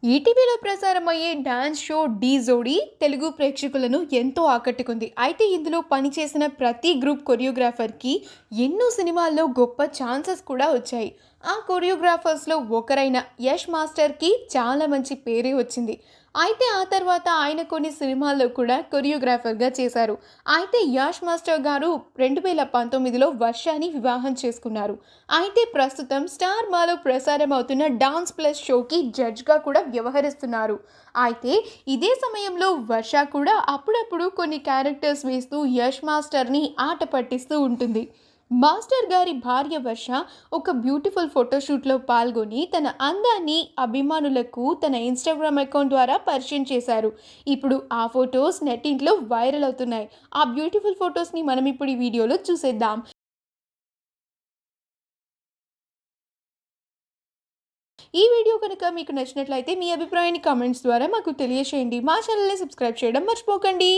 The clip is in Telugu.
ఈటీవీలో ప్రసారమయ్యే డాన్స్ షో 'ఢీ జోడీ' తెలుగు ప్రేక్షకులను ఎంతో ఆకట్టుకుంది. అయితే ఇందులో పనిచేసిన ప్రతి గ్రూప్ కొరియోగ్రాఫర్‌కి ఎన్నో సినిమాల్లో గొప్ప ఛాన్సెస్ కూడా వచ్చాయి. ఆ కొరియోగ్రాఫర్స్‌లో ఒకరైన యష్ మాస్టర్‌కి చాలా మంచి పేరే వచ్చింది. అయితే ఆ తర్వాత ఆయన కొన్ని సినిమాల్లో కూడా కొరియోగ్రాఫర్‌గా చేశారు. అయితే యష్ మాస్టర్ గారు 2019లో వర్షాని వివాహం చేసుకున్నారు. అయితే ప్రస్తుతం స్టార్ మాలో ప్రసారం అవుతున్న డాన్స్ ప్లస్ షోకి జడ్జ్‌గా కూడా వ్యవహరిస్తున్నారు. అయితే ఇదే సమయంలో వర్ష కూడా అప్పుడప్పుడు కొన్ని క్యారెక్టర్స్ వేస్తూ యష్ మాస్టర్‌ని ఆట పట్టిస్తూ ఉంటుంది. మాస్టర్ గారి భార్య వర్ష ఒక బ్యూటిఫుల్ ఫోటోషూట్లో పాల్గొని తన అందాన్ని అభిమానులకు తన ఇన్‌స్టాగ్రామ్ అకౌంట్ ద్వారా పరిచయం చేశారు. ఇప్పుడు ఆ ఫోటోస్ నెట్టింట్లో వైరల్ అవుతున్నాయి. ఆ బ్యూటిఫుల్ ఫోటోస్‌ని మనం ఇప్పుడు ఈ వీడియోలో చూసేద్దాం. ఈ వీడియో కనుక మీకు నచ్చినట్లయితే మీ అభిప్రాయాన్ని కామెంట్స్ ద్వారా మాకు తెలియజేయండి. మా ఛానల్‌ని సబ్స్క్రైబ్ చేయడం మర్చిపోకండి.